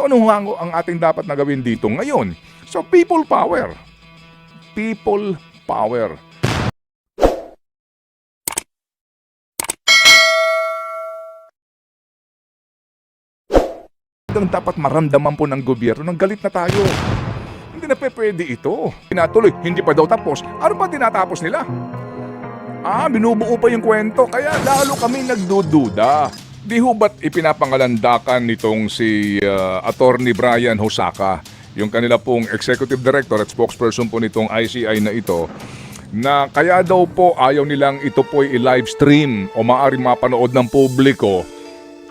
Ano nga ang ating dapat na gawin dito ngayon? So, people power. People power. Dapat maramdaman po ng gobyerno ng galit na tayo. Hindi na pwede ito. Pinatuloy, hindi pa daw tapos. Ano ba tinatapos nila? Binubuo pa yung kwento, kaya lalo kami nagdududa. Di ho ba't ipinapangalandakan nitong si Attorney Brian Hosaka, yung kanila pong Executive Director at spokesperson po nitong ICI na ito, na kaya daw po ayaw nilang ito po i-live stream o maaaring mapanood ng publiko.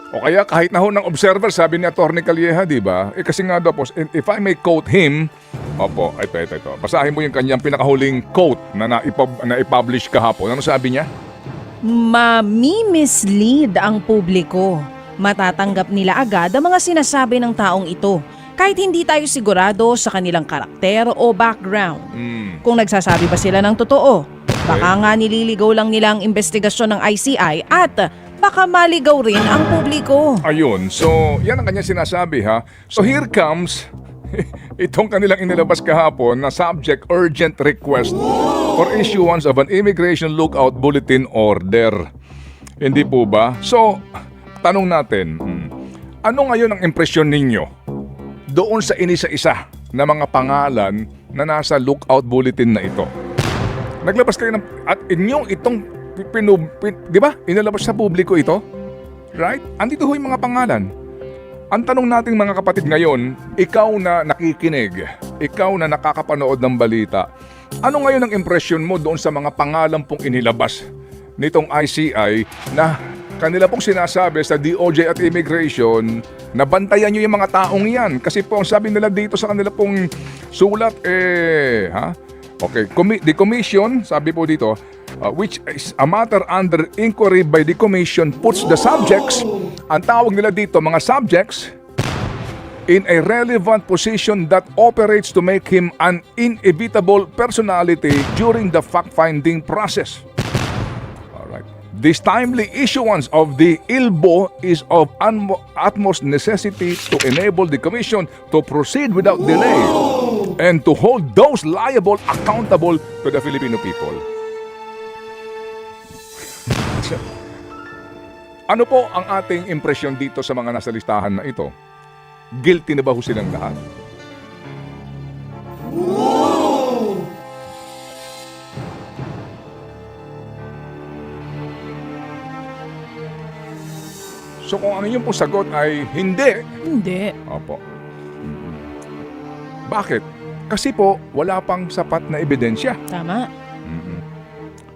O kaya kahit na ho ng observer, sabi ni Attorney Calleja, di ba? Kasi nga daw po, if I may quote him, ito. Basahin mo yung kanyang pinakahuling quote na i-publish kahapon. Ano sabi niya? Mami-mislead ang publiko. Matatanggap nila agad ang mga sinasabi ng taong ito, kahit hindi tayo sigurado sa kanilang karakter o background. Kung nagsasabi ba sila ng totoo, baka nga nililigaw lang nila ang investigasyon ng ICI at baka maligaw rin ang publiko. Ayun, so yan ang kanya sinasabi ha. So here comes itong kanilang inilabas kahapon na subject urgent request for issuance of an immigration lookout bulletin order. Hindi po ba? So, tanong natin, ano ngayon ang impresyon ninyo doon sa inisa-isa na mga pangalan na nasa lookout bulletin na ito? Naglabas kayo ng, at inyong itong di ba? Inilabas sa publiko ito? Right? Andito ho yung mga pangalan. Ang tanong nating mga kapatid ngayon, ikaw na nakikinig, ikaw na nakakapanood ng balita, ano ngayon ang impresyon mo doon sa mga pangalan pong inilabas nitong ICI na kanila pong sinasabi sa DOJ at Immigration na bantayan nyo yung mga taong yan? Kasi po ang sabi nila dito sa kanila pong sulat, the commission, sabi po dito, which is a matter under inquiry by the commission, puts the subjects, ang tawag nila dito mga subjects, in a relevant position that operates to make him an inevitable personality during the fact-finding process. Alright. This timely issuance of the ILBO is of utmost necessity to enable the commission to proceed without delay and to hold those liable accountable to the Filipino people. Ano po ang ating impresyon dito sa mga nasa listahan na ito? Guilty na ba ho silang lahat? So kung ano yung po sagot ay hindi. Hindi. Opo. Bakit? Kasi po wala pang sapat na ebidensya. Tama.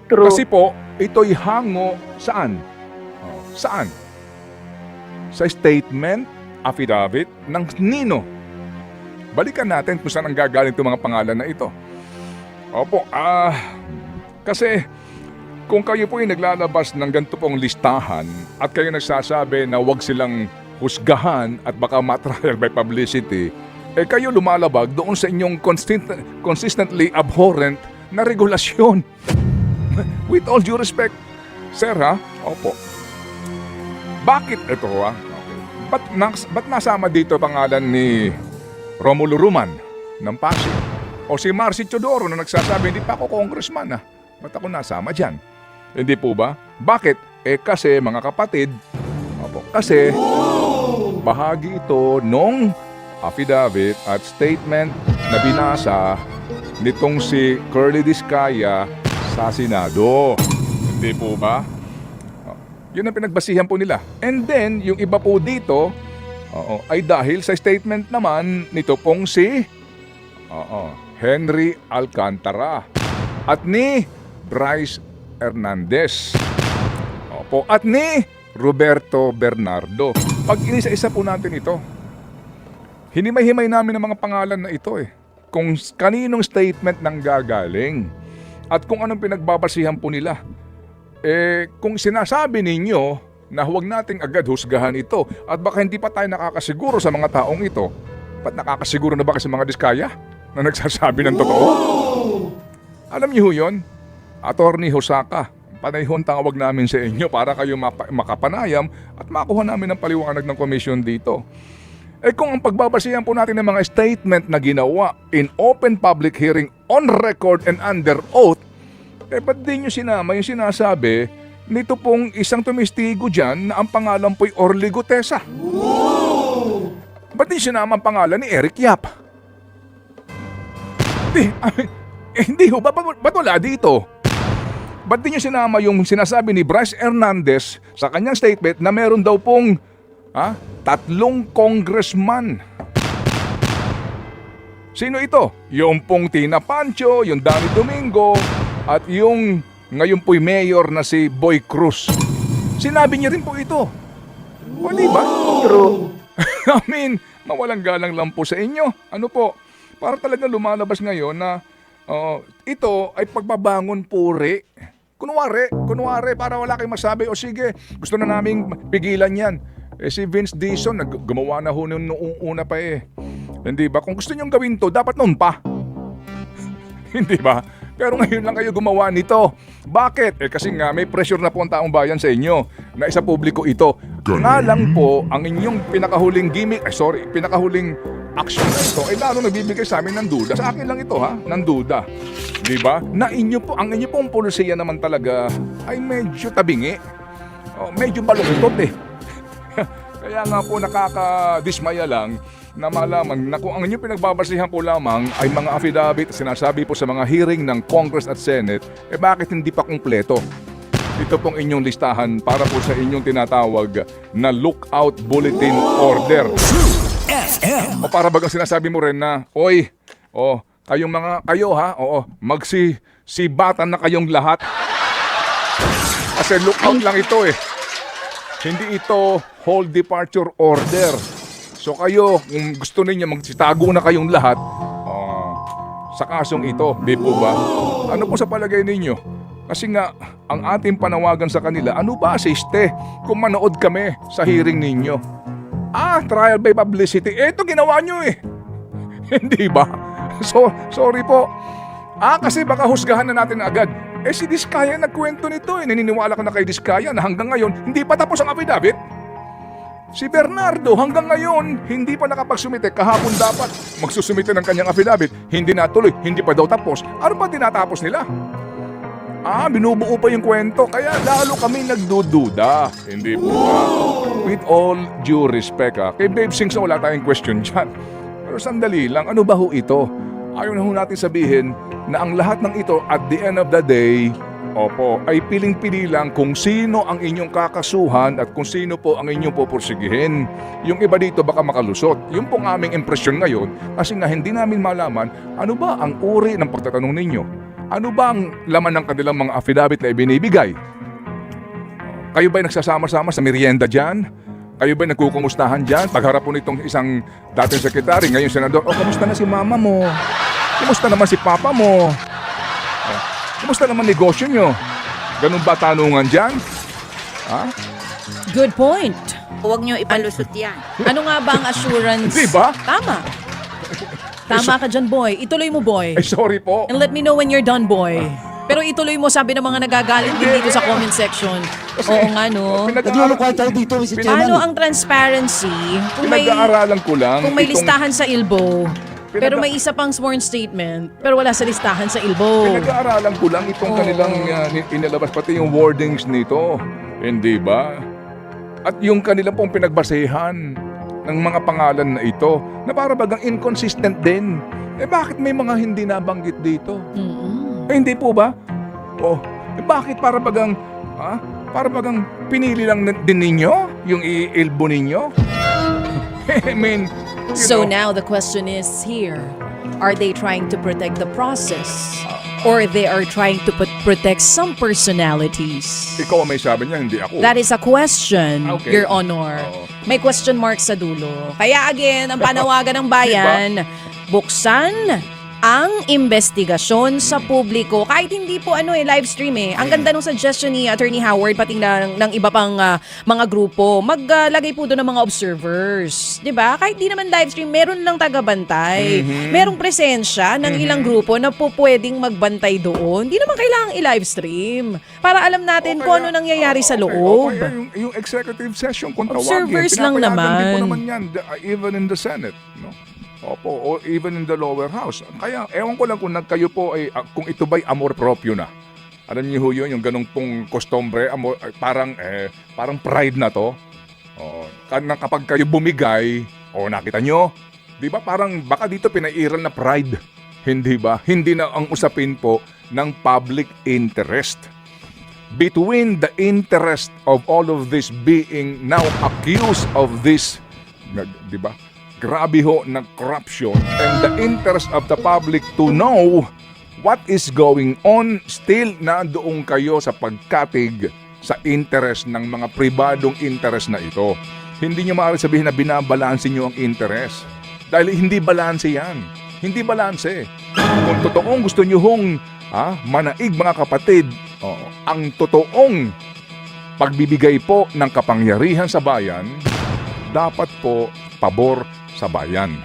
True. Kasi po ito'y hango saan? Saan? Sa statement, affidavit ng nino. Balikan natin kung saan ang gagaling itong mga pangalan na ito. Opo, kasi kung kayo po ay naglalabas ng ganito pong listahan at kayo nagsasabi na huwag silang husgahan at baka matrial by publicity, kayo lumalabag doon sa inyong consistently abhorrent na regulasyon. With all due respect, sir ha? Opo. Bakit ito ha? Okay. Ba't nasama dito pangalan ni Romulo Ruman ng Pasig? O si Marcy Chodoro na nagsasabi, hindi pa ako congressman ha? Ba't ako nasama dyan? Hindi po ba? Bakit? Kasi mga kapatid, kasi bahagi ito nung affidavit at statement na binasa nitong si Curly Discaya sa Senado. Hindi po ba? Yun ang pinagbasihan po nila. And then, yung iba po dito, ay dahil sa statement naman nito pong si Henry Alcantara at ni Bryce Hernandez. Opo, at ni Roberto Bernardo. Pag inisa-isa po natin ito, hinimay-himay namin ang mga pangalan na ito kung kaninong statement nang gagaling at kung anong pinagbabasihan po nila. Kung sinasabi ninyo na huwag nating agad husgahan ito at baka hindi pa tayo nakakasiguro sa mga taong ito, ba't nakakasiguro na ba kasi mga Diskaya na nagsasabi ng totoo? Alam niyo yun, Attorney Hosaka, panayhon tawag namin sa inyo para kayo makapanayam at makuha namin ang paliwanag ng komisyon dito. Kung ang pagbabasihan po natin ng mga statement na ginawa in open public hearing on record and under oath, ba't di nyo sinama yung sinasabi nito pong isang tumistigo dyan na ang pangalan po'y Orly Gutesa? Ba't di sinama ang pangalan ni Eric Yap? Hindi ho, ba't wala dito? Ba't di nyo sinama yung sinasabi ni Bryce Hernandez sa kanyang statement na meron daw pong 3 congressman? Sino ito? Yung pong Tina Pancho, yung Danny Domingo, at yung ngayon po'y mayor na si Boy Cruz. Sinabi niya rin po ito. O di ba? True. I mean, mawalang galang lang po sa inyo. Ano po? Para talaga lumalabas ngayon na ito ay pagbabangon puri. Kunwari, para wala kayong masabi, o sige, gusto na naming pigilan yan. Si Vince Dizon, gumawa na ho noong una pa eh. Hindi ba? Kung gusto nyong gawin to, dapat noon pa. Hindi ba? Pero ngayon lang kayo gumawa nito. Bakit? Kasi nga may pressure na po ang taong bayan sa inyo na isa publiko ito. Nga lang po, ang inyong pinakahuling pinakahuling action na ito ay lalo nagbibigay sa amin ng duda. Sa akin lang ito ng duda. Di ba? Na ang inyo pong polisiya naman talaga ay medyo tabingi. Medyo baluktot eh. Kaya nga po nakakadismaya lang na malaman na kung ang inyong pinagbabasihan po lamang ay mga affidavit sinasabi po sa mga hearing ng Congress at Senate, bakit hindi pa kumpleto? Ito pong inyong listahan para po sa inyong tinatawag na lookout bulletin order. O para bagang sinasabi mo rin na, magsisibatan na kayong lahat. Kasi lookout lang ito eh. Hindi ito whole departure order. So kayo, kung gusto ninyo magsitago na kayong lahat sa kasong ito, di po ba? Ano po sa palagay ninyo? Kasi nga, ang ating panawagan sa kanila, ano ba asiste kung manood kami sa hearing ninyo? Trial by publicity. Ito ginawa nyo eh. Hindi ba? So, sorry po. Kasi baka husgahan na natin agad. Si Diskaya nagkwento nito eh. Naniniwala ka na kay Diskaya na hanggang ngayon, hindi pa tapos ang affidavit? Si Bernardo hanggang ngayon, hindi pa nakapagsumite. Kahapon dapat magsusumite ng kanyang affidavit. Hindi natuloy, hindi pa daw tapos. Ano ba tinatapos nila? Binubuo pa yung kwento. Kaya lalo kami nagdududa. Hindi po ba? With all due respect kay Babe Sings wala tayong question dyan. Pero sandali lang, ano ba ho ito? Ayaw na ho natin sabihin na ang lahat ng ito at the end of the day, ay piling-pili lang kung sino ang inyong kakasuhan at kung sino po ang inyong pupursigihin. Yung iba dito baka makalusot. Yung pong aming impresyon ngayon, kasi nga hindi namin malaman ano ba ang uri ng pagtatanong ninyo. Ano ba ang laman ng kanilang mga affidavit na ibinibigay? Kayo ba'y nagsasama-sama sa merienda dyan? Kayo ba'y nagkukumustahan dyan? Pagharap po nitong isang dating sekretary, ngayon senador, kamusta na si mama mo? Kamusta naman si papa mo? Kamusta naman negosyo nyo? Ganun ba tanungan dyan? Good point. Huwag nyo ipalusot yan. Ano nga ba ang assurance? Di ba? Tama ka dyan, boy. Ituloy mo, boy. Sorry po. And let me know when you're done, boy. Pero ituloy mo, sabi ng mga nagagalit din dito sa comment section. Oo nga, no? Naglulukoy tayo dito, Mr. Chairman. Paano ang transparency kung Pinag-aaralan ko lang. kung may itong- listahan sa ILBO, pero may isa pang sworn statement, pero wala sa listahan sa ILBO? Pinag-aaralan ko lang itong kanilang inilabas, pati yung wordings nito. Hindi ba? At yung kanilang pong pinagbasehan ng mga pangalan na ito, na para bagang inconsistent din. Bakit may mga hindi nabanggit dito? Hindi po ba? Bakit para bagang pinili lang din ninyo yung i-ilbo ninyo? I mean, So now the question is here, are they trying to protect the process? Or they are trying to protect some personalities? ikaw ang may sabi niya, hindi ako. That is a question, Okay. Your Honor. Oo. May question mark sa dulo. Kaya again, ang panawagan ng bayan, buksan ang investigasyon sa publiko. Kahit hindi po live stream eh. Ang ganda ng suggestion ni Attorney Howard pati ng iba pang mga grupo. Maglagay po doon ng mga observers. 'Di ba? Kahit di naman live stream, meron lang tagabantay. Merong presensya ng ilang grupo na po pwedeng magbantay doon. Hindi naman kailangang i-live stream para alam natin kung ano nangyayari sa loob. Yung executive session kung tawagin. Observers lang Pinapayagan din po naman. naman yan, even in the Senate. No? Opo, o even in the lower house. Kaya, ewan ko lang kung kayo po ay, kung ito ba'y amor proprio na. Alam niyo ho yun, yung ganong pong kostombre, parang pride na to. Kapag kayo bumigay, nakita nyo, di ba parang baka dito pinairal na pride. Hindi ba? Hindi na ang usapin po ng public interest. Between the interest of all of this being now accused of this, di ba? Grabe ho ng corruption and the interest of the public to know what is going on, still nandoon kayo sa pagkatig sa interest ng mga pribadong interest na ito. Hindi nyo maaari sabihin na binabalanse nyo ang interest. Dahil hindi balanse yan. Hindi balanse. Kung totoong gusto nyo hong manaig mga kapatid, ang totoong pagbibigay po ng kapangyarihan sa bayan, dapat po pabor sa bayan.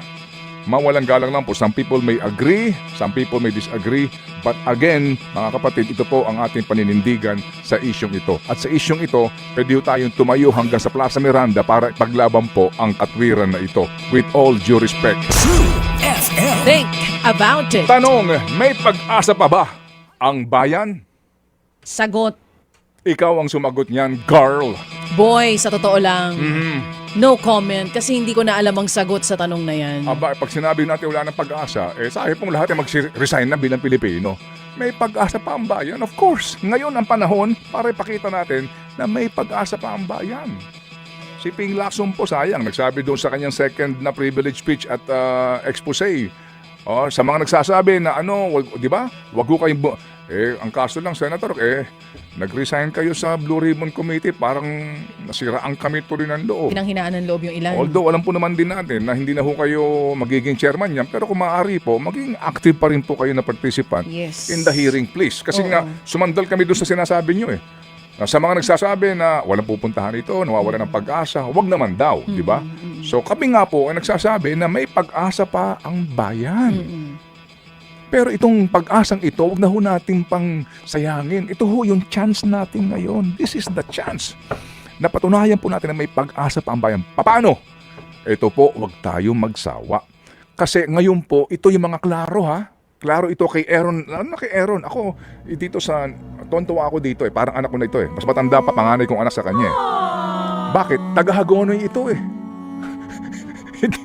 Mawalang galang lang po. Some people may agree, some people may disagree. But again, mga kapatid, ito po ang ating paninindigan sa isyong ito. At sa isyong ito, pwede tayong tumayo hanggang sa Plaza Miranda para paglaban po ang katwiran na ito. With all due respect. Think about it. Tanong, may pag-asa pa ba ang bayan? Sagot. Ikaw ang sumagot niyan, girl. Boy, sa totoo lang, no comment kasi hindi ko na alam ang sagot sa tanong na yan. Aba, pag sinabi natin wala ng pag-asa, sabi pong lahat ay mag-resign na bilang Pilipino. May pag-asa pa ang bayan, of course. Ngayon ang panahon para ipakita natin na may pag-asa pa ang bayan. Si Ping Lacson po, sayang, nagsabi doon sa kanyang second na privilege speech at expose. Sa mga nagsasabi na di ba? Wag ko kayong ang kaso lang, Senator, nag-resign kayo sa Blue Ribbon Committee, parang nasiraan kami tuloy ng loob. Pinanghinaan ng loob yung ilan. Although alam po naman din natin na hindi na ho kayo magiging chairman yan, pero kung maaari po, maging active pa rin po kayo na participant in the hearing, please. Kasi nga, sumandal kami doon sa sinasabi nyo Sa mga nagsasabi na walang pupuntahan ito, nawawala ng pag-asa, wag naman daw, di ba? So kami nga po ay nagsasabi na may pag-asa pa ang bayan. Pero itong pag-asang ito, wag na ho natin pang sayangin. Ito ho yung chance natin ngayon. This is the chance. Napatunayan po natin na may pag-asa pa ang bayan. Paano? Ito po, wag tayo magsawa. Kasi ngayon po, ito yung mga klaro Klaro ito kay Aaron. Ano kay Aaron? Ako, dito tontuwa ako dito Parang anak ko na ito Mas matanda pa, panganay kong anak sa kanya Bakit? Tagahagonoy ito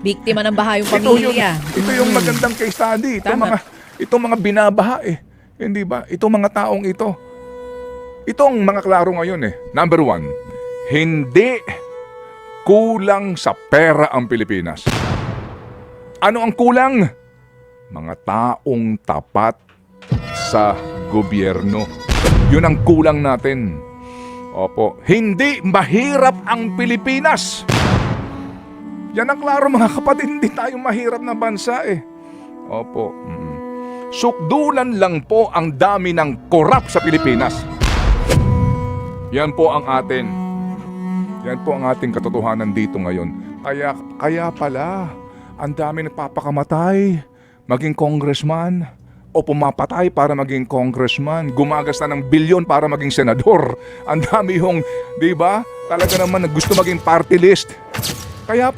Biktima ng baha yung pamilya. Ito yung magandang case study. Tama. Itong mga binabaha Hindi ba? Itong mga taong ito. Itong mga klaro ngayon Number 1, hindi kulang sa pera ang Pilipinas. Ano ang kulang? Mga taong tapat sa gobyerno. Yun ang kulang natin. Opo. Hindi mahirap ang Pilipinas. Yan ang klaro mga kapatid. Hindi tayo mahirap na bansa Opo. Sukdulan lang po ang dami ng korap sa Pilipinas. Yan po ang atin. Yan po ang ating katotohanan dito ngayon. Kaya pala, ang dami nagpapakamatay, maging congressman, o pumapatay para maging congressman, gumagasta ng bilyon para maging senador. Ang dami hong, di ba, talaga naman gusto maging party list. Kaya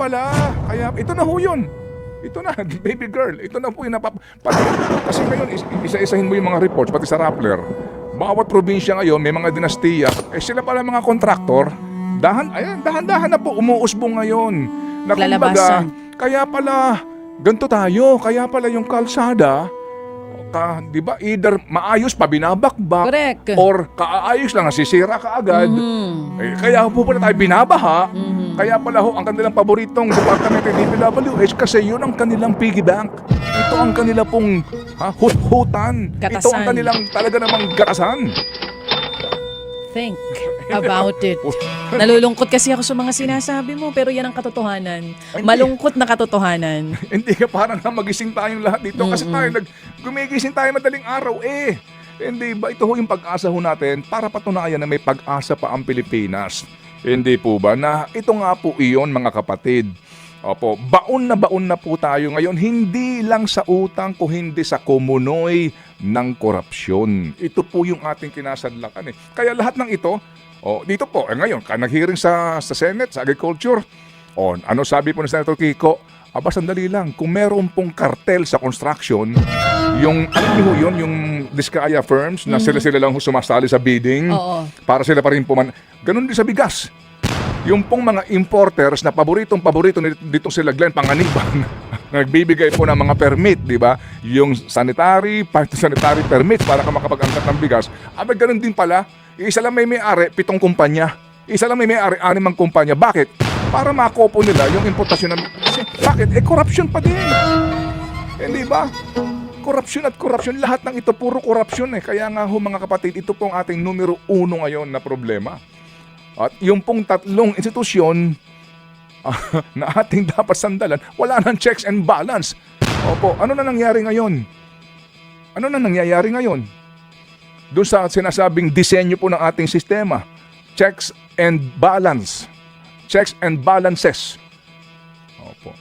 ito na ho yun. Ito na, baby girl. Ito na po yung kasi ngayon, isa-isahin mo yung mga reports, pati sa Rappler. Bawat probinsya ngayon, may mga dinastiya. Sila pala mga kontraktor. Dahan-dahan na po, umuusbong ngayon. Lalabasan. Kaya pala, ganito tayo. Kaya pala yung kalsada, di ba, either maayos pa, binabakbak. Correct. Or kaayos lang, nasisira ka agad. Kaya po pala tayo binabaha. Kaya pala ang kanilang paboritong departamento ng DPWH kasi yun ang kanilang piggy bank. Ito ang kanila pong hut-hutan. Gatasan. Ito ang kanilang talaga namang gatasan. Think. about it. Nalulungkot kasi ako sa mga sinasabi mo, pero yan ang katotohanan. Malungkot na katotohanan. Hindi ka parang na magising tayong lahat dito kasi tayo gumigising tayo madaling araw eh. Hindi ba ito ho yung pag-asa ho natin para patunayan na may pag-asa pa ang Pilipinas? Hindi po ba na ito nga po iyon mga kapatid? Opo, baon na po tayo ngayon, hindi lang sa utang kundi sa kumunoy ng korupsyon. Ito po yung ating kinasadlakan eh. Kaya lahat ng ito, dito po, ngayon, nag-hearing sa Senate, sa Agriculture, ano sabi po ni Senator Kiko? Aba, sandali lang, kung meron pong kartel sa construction, yung, alam niyo ho yun, yung Diskaya firms na sila lang ho sumasali sa bidding, Oo. para sila pa rin puman. Ganun din sa bigas. Yung pong mga importers na paborito dito sila Glenn Panganiban nagbibigay po ng mga permit, di ba? Yung sanitary permit para ka makapag-angkat ng bigas. Abay, ganun din pala. Isa lang may-ari, 7 kumpanya. Isa lang may-ari, 6 kumpanya. Bakit? Para makopo nila yung importasyon ng... Bakit? Corruption pa din. Hindi ba? Corruption. Lahat ng ito, puro corruption eh. Kaya nga ho mga kapatid, ito pong ating numero 1 ngayon na problema. At yung pong 3 institusyon na ating dapat sandalan, wala nang checks and balance. Opo, ano na nangyari ngayon? Doon sa sinasabing disenyo po ng ating sistema, checks and balance. Checks and balances. Opo.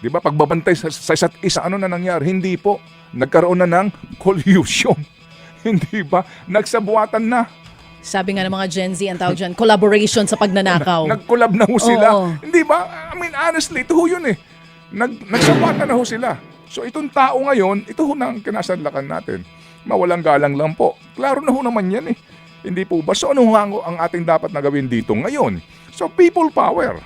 Di ba, pagbabantay sa isa't isa, ano na nangyari? Hindi po. Nagkaroon na ng collusion. Hindi ba? Nagsabuatan na. Sabi nga ng mga Gen Z, ang tawag dyan, collaboration sa pagnanakaw. Nag-collab na ho sila. Oo. Hindi ba? I mean, honestly, ito ho yun eh. Nagsabatan na ho sila. So itong tao ngayon, ito ho na ang kinasadlakan natin. Mawalang galang lang po. Klaro na ho naman yan eh. Hindi po ba? So ano ang ating dapat na gawin dito ngayon? So people power.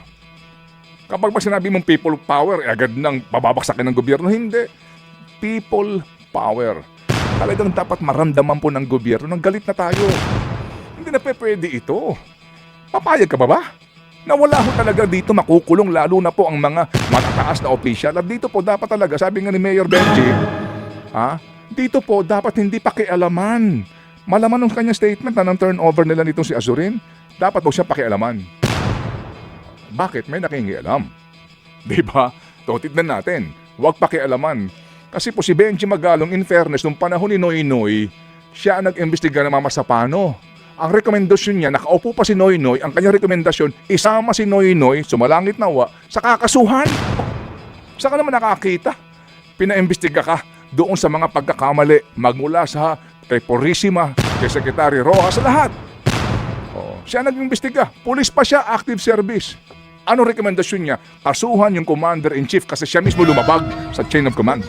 Kapag ba sinabi mong people power, agad nang bababaksakin ng gobyerno. Hindi. People power. Talagang dapat maramdaman po ng gobyerno nang galit na tayo. Hindi na pwede ito. Papayag ka ba? Na wala ho talaga dito makukulong, lalo na po ang mga matataas na opisyal. At dito po dapat talaga, sabi nga ni Mayor Benji, dito po dapat hindi pakialaman. Malaman ng kanyang statement na ng turnover nila nito si Azurin, dapat po siya pakialaman. Bakit? May nakingialam. Diba? Tignan natin. Huwag pakialaman. Kasi po si Benji Magalong, in fairness, nung panahon ni Noynoy, siya ang nag-imbestiga ng Mama Sapano. Ang rekomendasyon niya, nakaupo pa si Noynoy, ang kanyang rekomendasyon, isama si Noynoy, sumalangit nawa, sa kakasuhan. Saan ka naman nakakita? Pinaimbestiga ka doon sa mga pagkakamali, magmula sa kay Porrissima, kay Secretary Rojas, sa lahat. Siya nag-imbestiga. Pulis pa siya, active service. Ano rekomendasyon niya? Kasuhan yung commander-in-chief kasi siya mismo lumabag sa chain of command.